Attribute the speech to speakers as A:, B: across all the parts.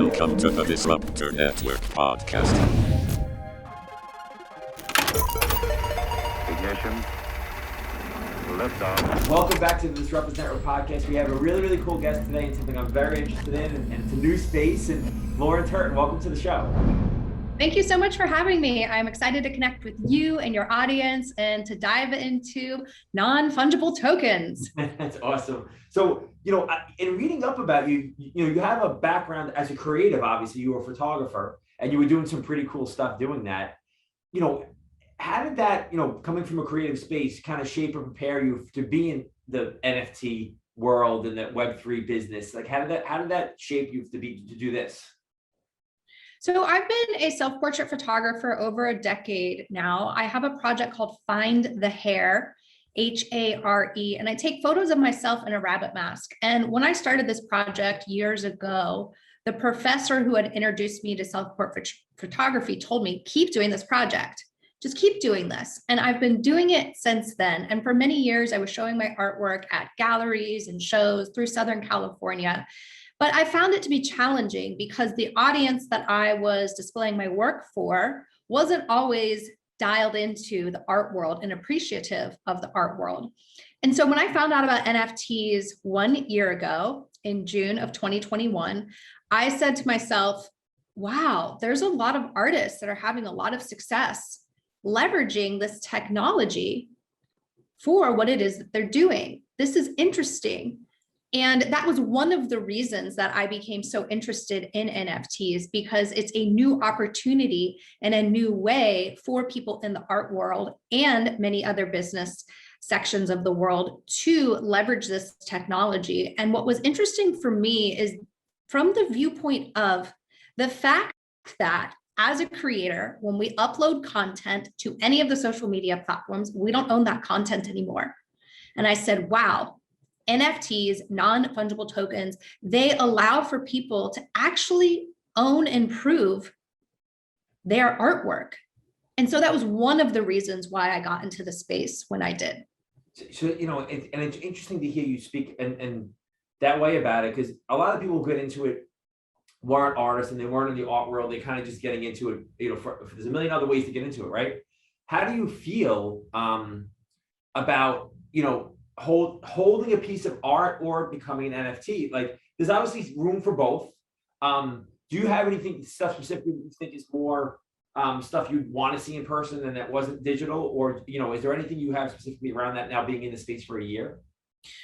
A: Welcome to the Disruptor Network podcast.
B: Ignition. Liftoff.
C: Welcome back to the Disruptors Network podcast. We have a really cool guest today and something I'm very interested in, and it's a new space. And Lauren Turton, welcome to the show.
D: Thank you so much for having me. I'm excited to connect with you and your audience and to dive into non-fungible tokens.
C: That's awesome. So, in reading up about you, you have a background as a creative. Obviously, you were a photographer and you were doing some pretty cool stuff doing that. How did that, coming from a creative space, kind of shape or prepare you to be in the NFT world and that Web3 business? Like, how did that shape you to do this?
D: So I've been a self-portrait photographer over a decade now. I have a project called Find the Hair, Hare, and I take photos of myself in a rabbit mask. And when I started this project years ago, the professor who had introduced me to self-portrait photography told me, keep doing this project. Just keep doing this. And I've been doing it since then. And for many years, I was showing my artwork at galleries and shows through Southern California. But I found it to be challenging because the audience that I was displaying my work for wasn't always dialed into the art world and appreciative of the art world. And so when I found out about NFTs 1 year ago in June of 2021, I said to myself, wow, there's a lot of artists that are having a lot of success leveraging this technology for what it is that they're doing. This is interesting. And that was one of the reasons that I became so interested in NFTs, because it's a new opportunity and a new way for people in the art world and many other business sections of the world to leverage this technology. And what was interesting for me is from the viewpoint of the fact that as a creator, when we upload content to any of the social media platforms, we don't own that content anymore. And I said, wow, NFTs, non-fungible tokens, they allow for people to actually own and prove their artwork. And so that was one of the reasons why I got into the space when I did.
C: So, it's interesting to hear you speak and that way about it, because a lot of people get into it weren't artists and they weren't in the art world. They kind of just getting into it, there's a million other ways to get into it, right? How do you feel about, holding a piece of art or becoming an NFT? Like, there's obviously room for both. Do you have anything stuff specifically you think is more stuff you'd want to see in person and that wasn't digital? Or, is there anything you have specifically around that now being in the space for a year?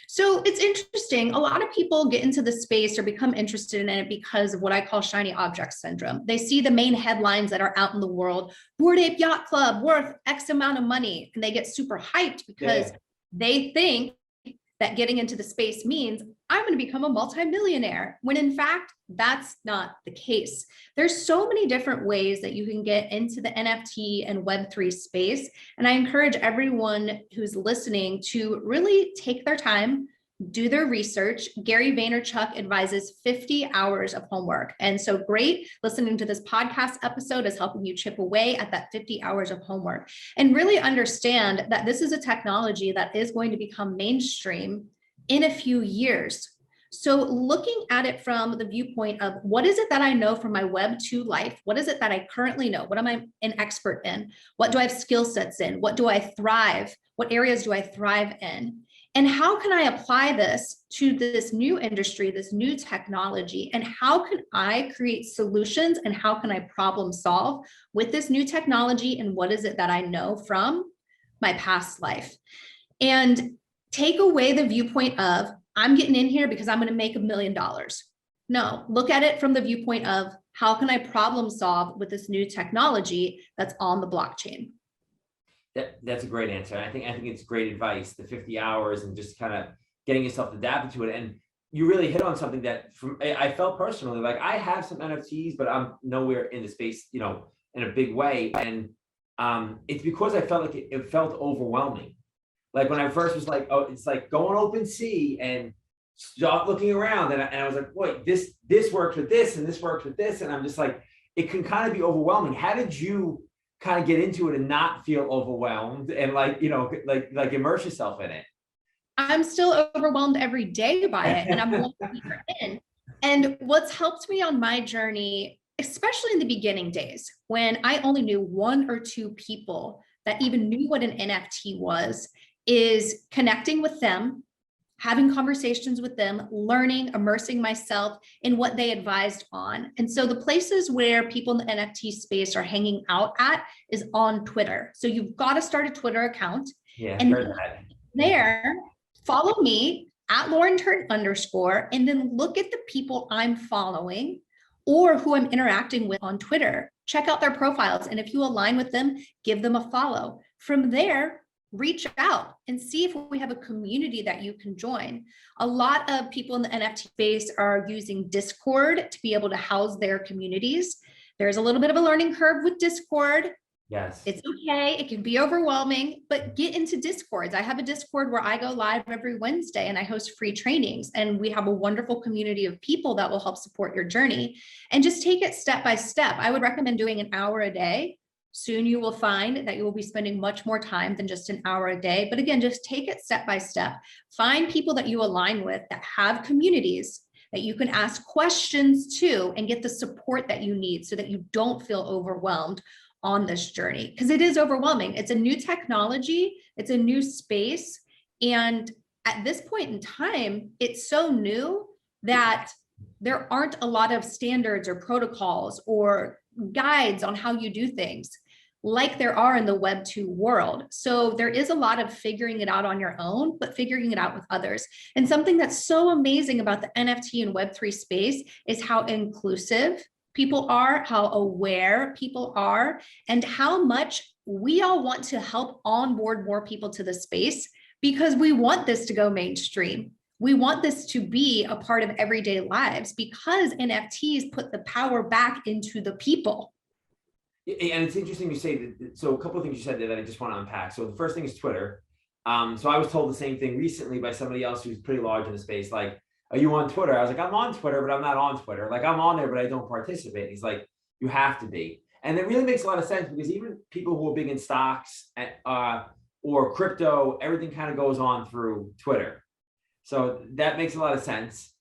D: So it's interesting. A lot of people get into the space or become interested in it because of what I call shiny object syndrome. They see the main headlines that are out in the world, Bored Ape Yacht Club worth X amount of money. And they get super hyped because they think that getting into the space means I'm going to become a multimillionaire, when in fact, that's not the case. There's so many different ways that you can get into the NFT and Web3 space. And I encourage everyone who's listening to really take their time, do their research. Gary Vaynerchuk advises 50 hours of homework. And so great, listening to this podcast episode is helping you chip away at that 50 hours of homework and really understand that this is a technology that is going to become mainstream in a few years. So looking at it from the viewpoint of what is it that I know from my Web2 life? What is it that I currently know? What am I an expert in? What do I have skill sets in? What do I thrive? What areas do I thrive in? And how can I apply this to this new industry, this new technology? And how can I create solutions and how can I problem solve with this new technology? And what is it that I know from my past life? And take away the viewpoint of, I'm getting in here because I'm going to make $1 million. No, look at it from the viewpoint of, how can I problem solve with this new technology that's on the blockchain?
C: That's a great answer. I think it's great advice, the 50 hours and just kind of getting yourself adapted to it. And you really hit on something that I felt personally, like I have some NFTs, but I'm nowhere in the space, in a big way. And it's because I felt like it felt overwhelming. Like when I first was like, oh, it's like going open sea and start looking around. And I was like, wait, this works with this and this works with this. And I'm just like, it can kind of be overwhelming. How did you kind of get into it and not feel overwhelmed and like immerse yourself in it?
D: I'm still overwhelmed every day by it, and I'm 1 year in. And what's helped me on my journey, especially in the beginning days, when I only knew one or two people that even knew what an NFT was, is connecting with them, having conversations with them, learning, immersing myself in what they advised on. And so the places where people in the NFT space are hanging out at is on Twitter. So you've got to start a Twitter account.
C: Yeah,
D: And
C: heard that.
D: there, follow me at Lauren Turton _, and then look at the people I'm following or who I'm interacting with on Twitter. Check out their profiles. And if you align with them, give them a follow. From there, reach out and see if we have a community that you can join. A lot of people in the NFT space are using Discord to be able to house their communities. There's a little bit of a learning curve with Discord.
C: Yes.
D: It's okay. It can be overwhelming, but get into Discords. I have a Discord where I go live every Wednesday and I host free trainings, and we have a wonderful community of people that will help support your journey. And just take it step by step. I would recommend doing an hour a day. Soon you will find that you will be spending much more time than just an hour a day. But again, just take it step by step. Find people that you align with that have communities that you can ask questions to and get the support that you need so that you don't feel overwhelmed on this journey, because it is overwhelming. It's a new technology, it's a new space. And at this point in time, it's so new that there aren't a lot of standards or protocols or guides on how you do things like there are in the Web 2 world. So there is a lot of figuring it out on your own, but figuring it out with others. And something that's so amazing about the NFT and Web3 space is how inclusive people are, how aware people are, and how much we all want to help onboard more people to the space, because we want this to go mainstream. We want this to be a part of everyday lives, because NFTs put the power back into the people.
C: And it's interesting you say that. So a couple of things you said there that I just want to unpack. So the first thing is Twitter. So I was told the same thing recently by somebody else who's pretty large in the space, like, are you on Twitter? I was like, I'm on Twitter, but I'm not on Twitter. Like, I'm on there, but I don't participate. He's like, you have to be. And it really makes a lot of sense, because even people who are big in stocks or crypto, everything kind of goes on through Twitter. So that makes a lot of sense.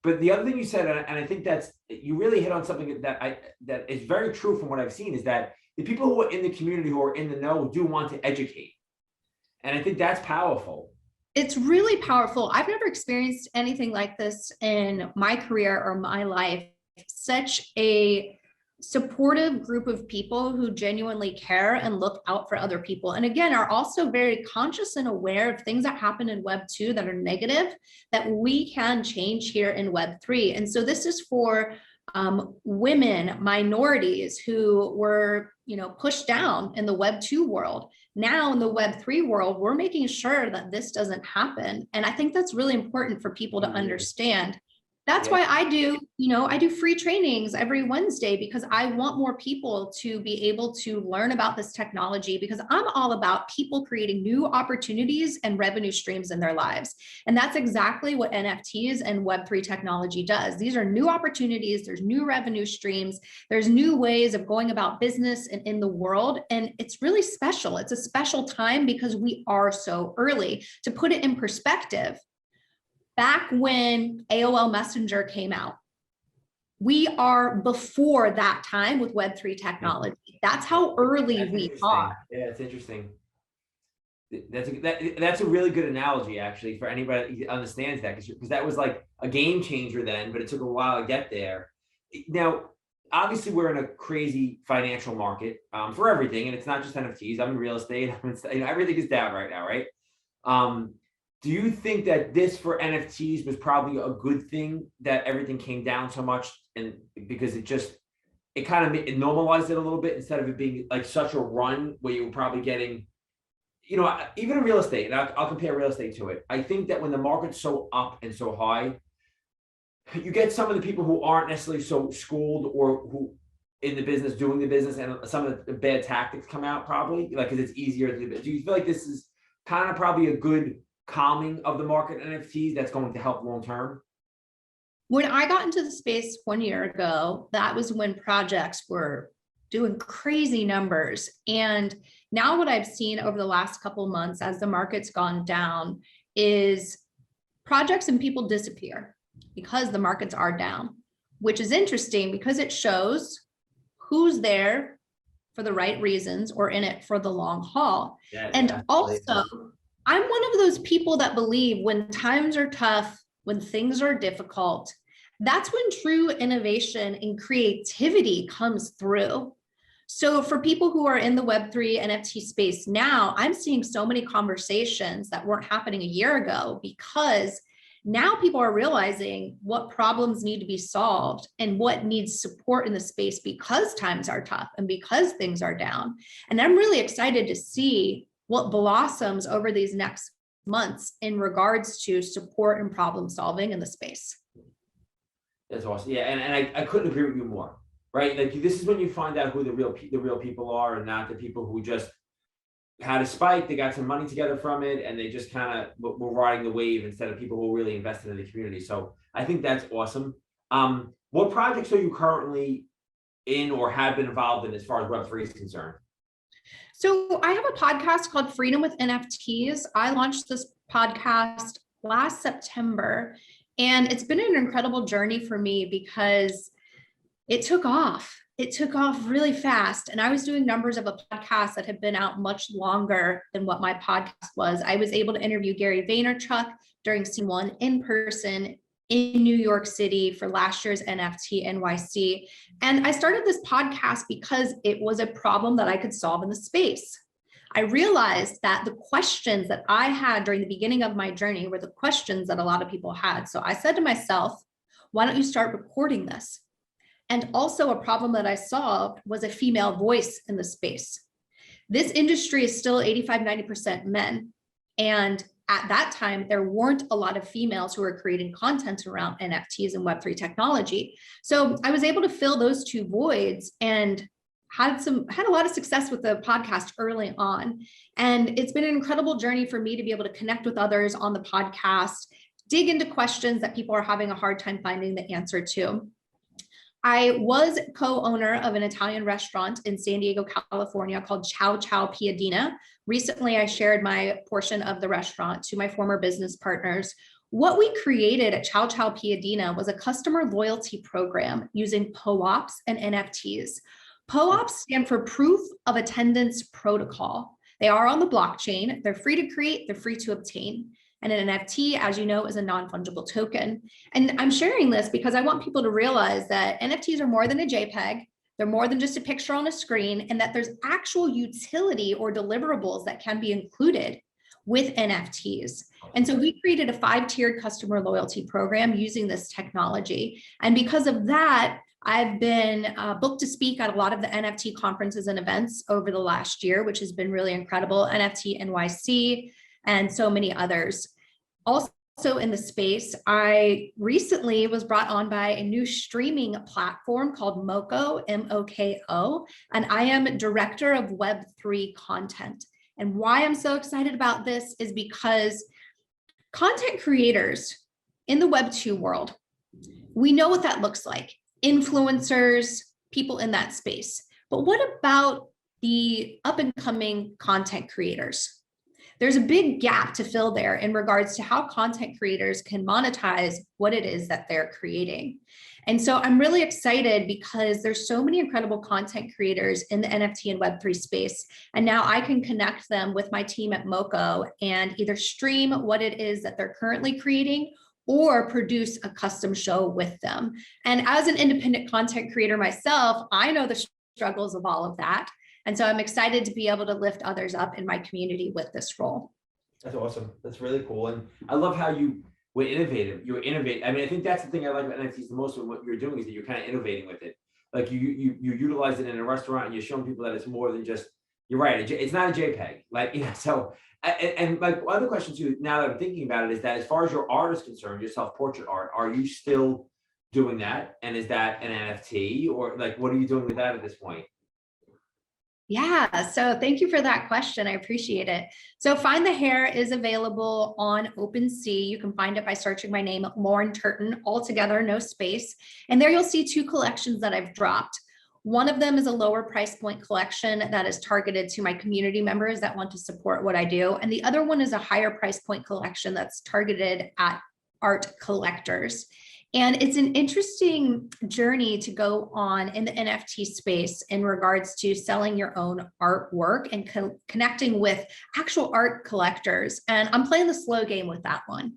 C: But the other thing you said, and I think you really hit on something that is very true from what I've seen, is that the people who are in the community, who are in the know, do want to educate. And I think that's powerful.
D: It's really powerful. I've never experienced anything like this in my career or my life. Such a supportive group of people who genuinely care and look out for other people. And again, are also very conscious and aware of things that happen in Web 2 that are negative, that we can change here in Web 3. And so this is for women, minorities who were, pushed down in the Web 2 world. Now in the Web 3 world, we're making sure that this doesn't happen. And I think that's really important for people to understand. That's why I do free trainings every Wednesday, because I want more people to be able to learn about this technology, because I'm all about people creating new opportunities and revenue streams in their lives. And that's exactly what NFTs and Web3 technology does. These are new opportunities, there's new revenue streams, there's new ways of going about business and in the world. And it's really special. It's a special time because we are so early. To put it in perspective, back when AOL Messenger came out, we are before that time with Web3 technology. That's how early we are.
C: Yeah, it's interesting. That's a really good analogy, actually, for anybody who understands that, because that was like a game changer then, but it took a while to get there. Now, obviously, we're in a crazy financial market for everything, and it's not just NFTs. I'm in real estate. Everything is down right now, right? Do you think that this for NFTs was probably a good thing, that everything came down so much, and because it kind of normalized it a little bit, instead of it being like such a run where you were probably getting, even in real estate, and I'll compare real estate to it. I think that when the market's so up and so high, you get some of the people who aren't necessarily so schooled or who in the business, doing the business, and some of the bad tactics come out, probably, like, because it's easier to do. Do you feel like this is kind of probably a good calming of the market NFTs that's going to help long term?
D: When I got into the space 1 year ago, that was when projects were doing crazy numbers. And now what I've seen over the last couple of months as the market's gone down is projects and people disappear. because the markets are down, which is interesting because it shows who's there for the right reasons or in it for the long haul.
C: Yeah,
D: And
C: yeah.
D: also, I'm one of those people that believe when times are tough, when things are difficult, that's when true innovation and creativity comes through. So for people who are in the Web3 NFT space now, I'm seeing so many conversations that weren't happening a year ago because now people are realizing what problems need to be solved and what needs support in the space because times are tough and because things are down. And I'm really excited to see what blossoms over these next months in regards to support and problem solving in the space.
C: That's awesome. Yeah, and I couldn't agree with you more. Right? Like this is when you find out who the real people are and not the people who just had a spike, they got some money together from it, and they just kind of were riding the wave instead of people who really invested in the community. So I think that's awesome. What projects are you currently in or have been involved in as far as Web3 is concerned?
D: So I have a podcast called Freedom with NFTs. I launched this podcast last September, and it's been an incredible journey for me because it took off. It took off really fast. And I was doing numbers of a podcast that had been out much longer than what my podcast was. I was able to interview Gary Vaynerchuk during C1 in person in New York City for last year's NFT NYC. And I started this podcast because it was a problem that I could solve in the space. I realized that the questions that I had during the beginning of my journey were the questions that a lot of people had. So I said to myself, why don't you start recording this? And also a problem that I solved was a female voice in the space. This industry is still 85, 90% men. And at that time, there weren't a lot of females who were creating content around NFTs and Web3 technology. So I was able to fill those two voids and had a lot of success with the podcast early on. And it's been an incredible journey for me to be able to connect with others on the podcast, dig into questions that people are having a hard time finding the answer to. I was co-owner of an Italian restaurant in San Diego, California called Ciao, Piadina. Recently, I shared my portion of the restaurant to my former business partners. What we created at Ciao Piadina was a customer loyalty program using POAPs and NFTs. POAPs stand for Proof of Attendance Protocol. They are on the blockchain. They're free to create, they're free to obtain. And an NFT, as you know, is a non-fungible token. And I'm sharing this because I want people to realize that NFTs are more than a JPEG. They're more than just a picture on a screen, and that there's actual utility or deliverables that can be included with NFTs. And so we created a 5-tiered customer loyalty program using this technology. And because of that, I've been booked to speak at a lot of the NFT conferences and events over the last year, which has been really incredible. NFT NYC, and so many others. Also in the space, I recently was brought on by a new streaming platform called Moko, M-O-K-O, and I am director of Web3 content. And why I'm so excited about this is because content creators in the Web2 world, we know what that looks like. Influencers, people in that space. But what about the up and coming content creators? There's a big gap to fill there in regards to how content creators can monetize what it is that they're creating. And so I'm really excited because there's so many incredible content creators in the NFT and Web3 space. And now I can connect them with my team at Moko and either stream what it is that they're currently creating or produce a custom show with them. And as an independent content creator myself, I know the struggles of all of that. And so I'm excited to be able to lift others up in my community with this role.
C: That's awesome. That's really cool. And I love how you were innovative. You were innovative. I mean, I think that's the thing I like about NFTs the most, of what you're doing is that you're kind of innovating with it. Like you utilize it in a restaurant and you're showing people that it's more than just, you're right, it's not a JPEG. Like, you know, so, and like other question too, now that I'm thinking about it, is that as far as your art is concerned, your self-portrait art, are you still doing that? And is that an NFT or like, what are you doing with that at this point?
D: Yeah, so thank you for that question. I appreciate it. So Find the Hair is available on OpenSea. You can find it by searching my name, Lauren Turton, all together, no space. And there you'll see 2 collections that I've dropped. One of them is a lower price point collection that is targeted to my community members that want to support what I do. And the other one is a higher price point collection that's targeted at art collectors. And it's an interesting journey to go on in the NFT space in regards to selling your own artwork and connecting with actual art collectors. And I'm playing the slow game with that one.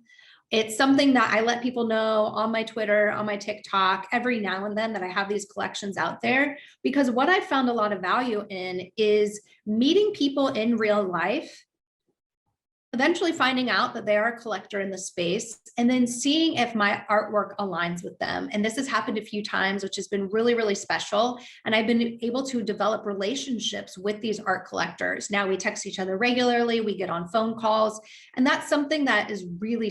D: It's something that I let people know on my Twitter, on my TikTok, every now and then that I have these collections out there, because what I found a lot of value in is meeting people in real life, eventually finding out that they are a collector in the space, and then seeing if my artwork aligns with them. And this has happened a few times, which has been really, really special. And I've been able to develop relationships with these art collectors. Now we text each other regularly, we get on phone calls, and that's something that is really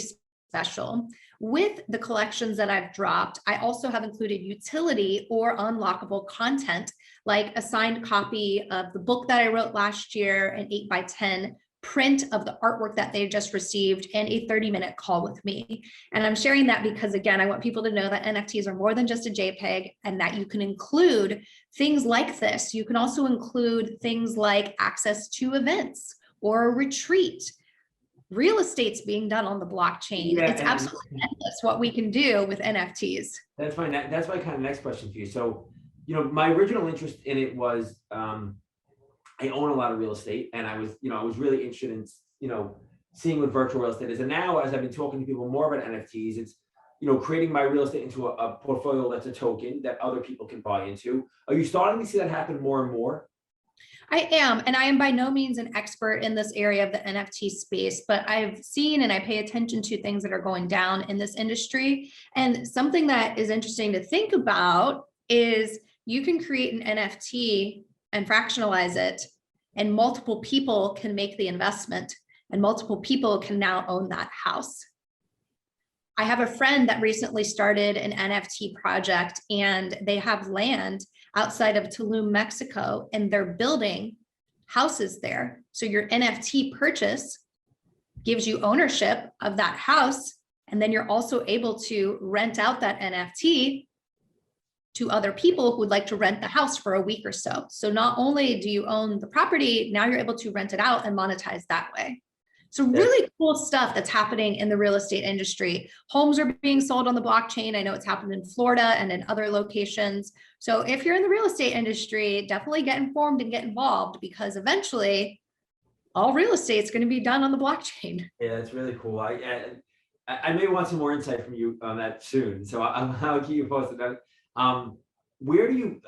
D: special. With the collections that I've dropped, I also have included utility or unlockable content, like a signed copy of the book that I wrote last year, an 8x10 print of the artwork that they just received, and a 30-minute call with me. And I'm sharing that because, again, I want people to know that NFTs are more than just a JPEG, and that you can include things like this. You can also include things like access to events or a retreat. Real estate's being done on the blockchain.
C: Yeah,
D: it's absolutely endless what we can do with NFTs.
C: That's fine. That's my kind of next question for you. So, my original interest in it was, I own a lot of real estate, and I was really interested in, seeing what virtual real estate is. And now, as I've been talking to people more about NFTs, it's, creating my real estate into a portfolio that's a token that other people can buy into. Are you starting to see that happen more and more?
D: I am, and I am by no means an expert in this area of the NFT space, but I've seen and I pay attention to things that are going down in this industry. And something that is interesting to think about is you can create an NFT and fractionalize it, and multiple people can make the investment, and multiple people can now own that house. I have a friend that recently started an NFT project, and they have land outside of Tulum, Mexico, and they're building houses there. So your NFT purchase gives you ownership of that house, and then you're also able to rent out that NFT to other people who would like to rent the house for a week or so. So not only do you own the property, now you're able to rent it out and monetize that way. So really cool stuff that's happening in the real estate industry. Homes are being sold on the blockchain. I know it's happened in Florida and in other locations. So if you're in the real estate industry, definitely get informed and get involved, because eventually all real estate is going to be done on the blockchain.
C: Yeah, that's really cool. I may want some more insight from you on that soon. So I'll keep you posted. Where do you,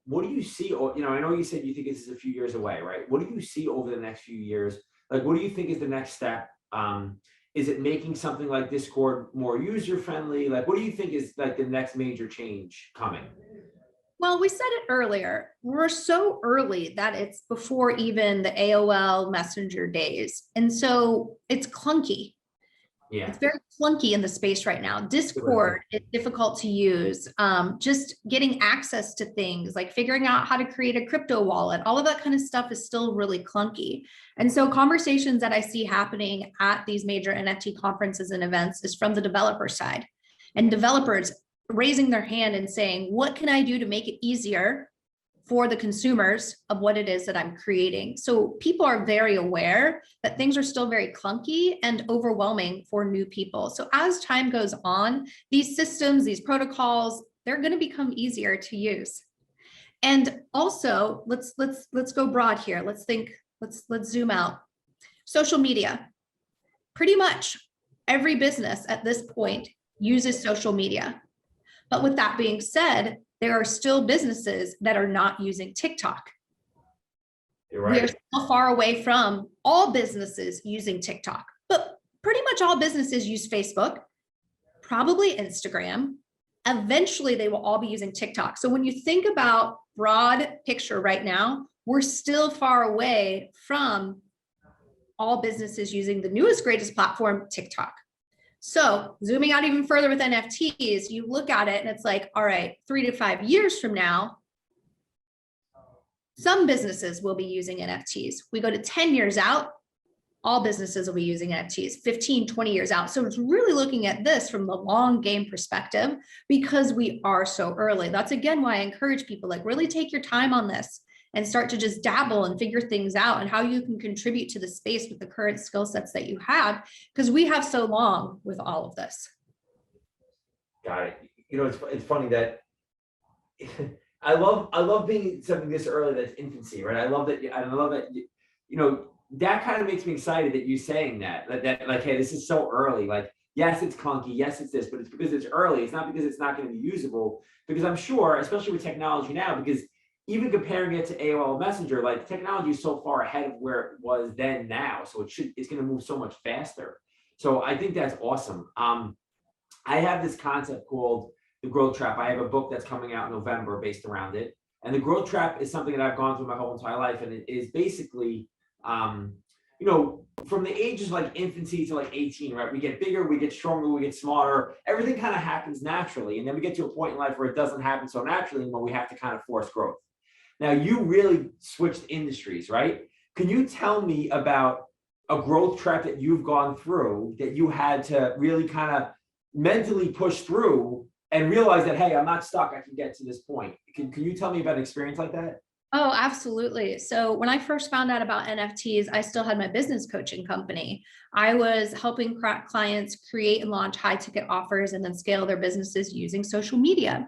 C: what do you see? Or, I know you said you think this is a few years away, right? What do you see over the next few years? Like, what do you think is the next step? Is it making something like Discord more user-friendly? Like, what do you think is like the next major change coming?
D: Well, we said it earlier, we're so early that it's before even the AOL Messenger days. And so it's clunky.
C: Yeah.
D: It's very clunky in the space right now. Discord is difficult to use. Just getting access to things, like figuring out how to create a crypto wallet, all of that kind of stuff is still really clunky. And so conversations that I see happening at these major NFT conferences and events is from the developer side, and developers raising their hand and saying, what can I do to make it easier for the consumers of what it is that I'm creating? So people are very aware that things are still very clunky and overwhelming for new people. So as time goes on, these systems, these protocols, they're going to become easier to use. And also, let's go broad here. Let's zoom out. Social media. Pretty much every business at this point uses social media. But with that being said, there are still businesses that are not using TikTok.
C: You're right.
D: We are still far away from all businesses using TikTok, but pretty much all businesses use Facebook, probably Instagram. Eventually, they will all be using TikTok. So when you think about broad picture right now, we're still far away from all businesses using the newest, greatest platform, TikTok. So zooming out even further with NFTs, you look at it and it's like, all right, 3 to 5 years from now, some businesses will be using NFTs. We go to 10 years out, all businesses will be using NFTs, 15, 20 years out. So it's really looking at this from the long game perspective, because we are so early. That's again why I encourage people, like, really take your time on this and start to just dabble and figure things out and how you can contribute to the space with the current skill sets that you have, because we have so long with all of this.
C: Got it. You know, it's funny that I love being something this early that's infancy, right? I love that you know, that kind of makes me excited that you saying that like, hey, this is so early. Like, yes, it's clunky, yes, it's this, but it's because it's early. It's not because it's not going to be usable. Because I'm sure, especially with technology now, because even comparing it to AOL Messenger, like technology is so far ahead of where it was then now. So it's going to move so much faster. So I think that's awesome. I have this concept called the growth trap. I have a book that's coming out in November based around it. And the growth trap is something that I've gone through my whole entire life. And it is basically, you know, from the ages like infancy to like 18, right? We get bigger, we get stronger, we get smarter. Everything kind of happens naturally. And then we get to a point in life where it doesn't happen so naturally, and where we have to kind of force growth. Now, you really switched industries, right? Can you tell me about a growth trap that you've gone through that you had to really kind of mentally push through and realize that, hey, I'm not stuck, I can get to this point? Can you tell me about an experience like that?
D: Oh, absolutely. So when I first found out about NFTs, I still had my business coaching company. I was helping clients create and launch high ticket offers and then scale their businesses using social media.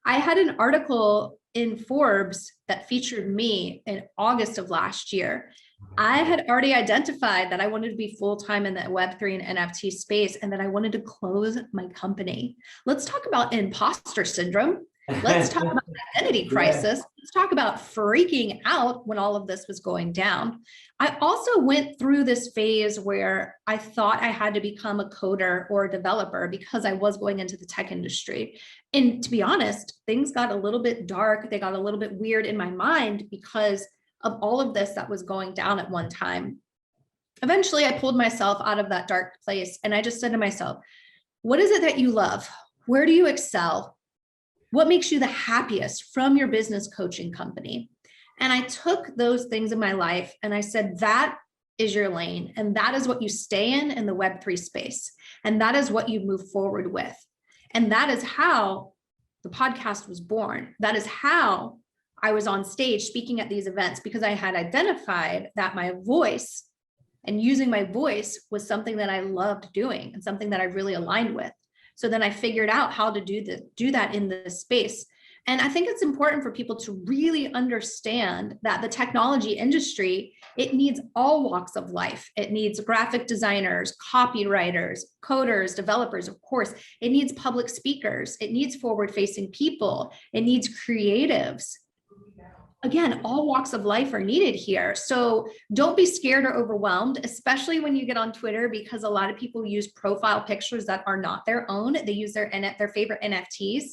D: I had an article in Forbes that featured me in August of last year. I had already identified that I wanted to be full-time in the Web3 and NFT space, and that I wanted to close my company. Let's talk about imposter syndrome. Let's talk about identity crisis. Let's talk about freaking out when all of this was going down. I also went through this phase where I thought I had to become a coder or a developer because I was going into the tech industry. And to be honest, things got a little bit dark. They got a little bit weird in my mind because of all of this that was going down at one time. Eventually, I pulled myself out of that dark place, and I just said to myself, what is it that you love? Where do you excel? What makes you the happiest from your business coaching company? And I took those things in my life and I said, that is your lane. And that is what you stay in the Web3 space. And that is what you move forward with. And that is how the podcast was born. That is how I was on stage speaking at these events, because I had identified that my voice and using my voice was something that I loved doing and something that I really aligned with. So then I figured out how to do that in this space. And I think it's important for people to really understand that the technology industry, it needs all walks of life. It needs graphic designers, copywriters, coders, developers, of course. It needs public speakers. It needs forward-facing people. It needs creatives. Again, all walks of life are needed here. So don't be scared or overwhelmed, especially when you get on Twitter, because a lot of people use profile pictures that are not their own. They use their favorite NFTs.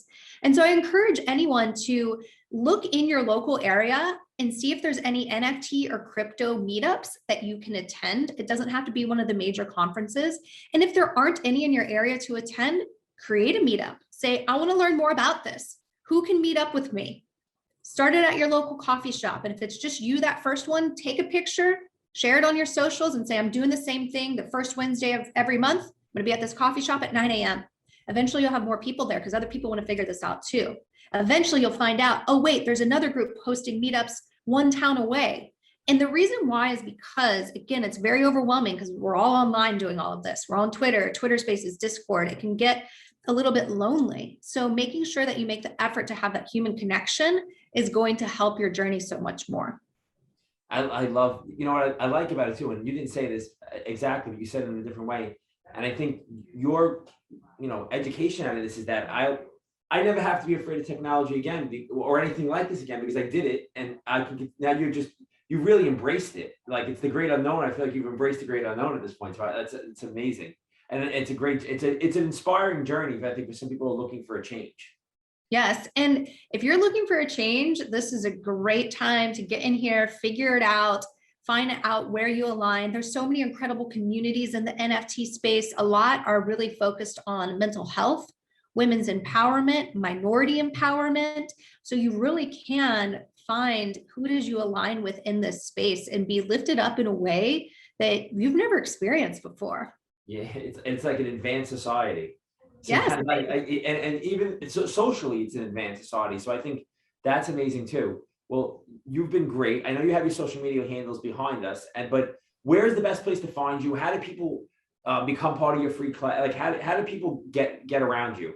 D: And so I encourage anyone to look in your local area and see if there's any NFT or crypto meetups that you can attend. It doesn't have to be one of the major conferences. And if there aren't any in your area to attend, create a meetup. Say, I want to learn more about this. Who can meet up with me? Start it at your local coffee shop. And if it's just you, that first one, take a picture, share it on your socials and say, I'm doing the same thing the first Wednesday of every month. I'm going to be at this coffee shop at 9 a.m. Eventually you'll have more people there because other people want to figure this out too. Eventually you'll find out, oh wait, there's another group hosting meetups one town away. And the reason why is because, again, it's very overwhelming because we're all online doing all of this. We're on Twitter Spaces, Discord. It can get a little bit lonely. So making sure that you make the effort to have that human connection is going to help your journey so much more.
C: I love, you know what I like about it too, and you didn't say this exactly, but you said it in a different way. And I think your, education out of this is that I never have to be afraid of technology again or anything like this again, because I did it, and I can, now you really embraced it. Like, it's the great unknown. I feel like you've embraced the great unknown at this point. So it's amazing. And it's an inspiring journey, I think, for some people who are looking for a change.
D: Yes. And if you're looking for a change, this is a great time to get in here, figure it out, find out where you align. There's so many incredible communities in the NFT space. A lot are really focused on mental health, women's empowerment, minority empowerment. So you really can find who it is you align with in this space and be lifted up in a way that you've never experienced before.
C: Yeah, it's like an advanced society. So
D: yes.
C: Kind of like, and even so socially, it's an advanced society. So I think that's amazing too. Well, you've been great. I know you have your social media handles behind us, but where's the best place to find you? How do people become part of your free class? Like, how do people get around you?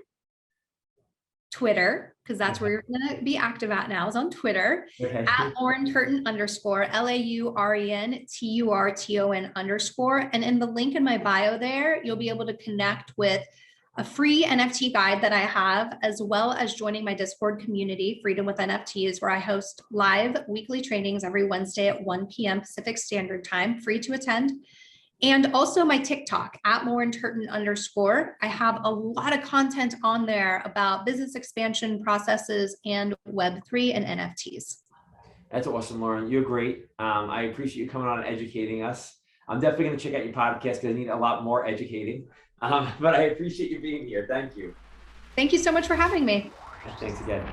D: Twitter, because that's where you're going to be active at now, is on Twitter,
C: Okay.
D: at Lauren Turton _ LAUREN_TURTON_. And in the link in my bio there, you'll be able to connect with a free NFT guide that I have, as well as joining my Discord community, Freedom with NFTs, where I host live weekly trainings every Wednesday at 1 p.m. Pacific Standard Time, free to attend. And also my TikTok at Lauren Turton _. I have a lot of content on there about business expansion processes and Web3 and NFTs.
C: That's awesome, Lauren. You're great. I appreciate you coming on and educating us. I'm definitely going to check out your podcast because I need a lot more educating. But I appreciate you being here. Thank you.
D: Thank you so much for having me.
C: Thanks again.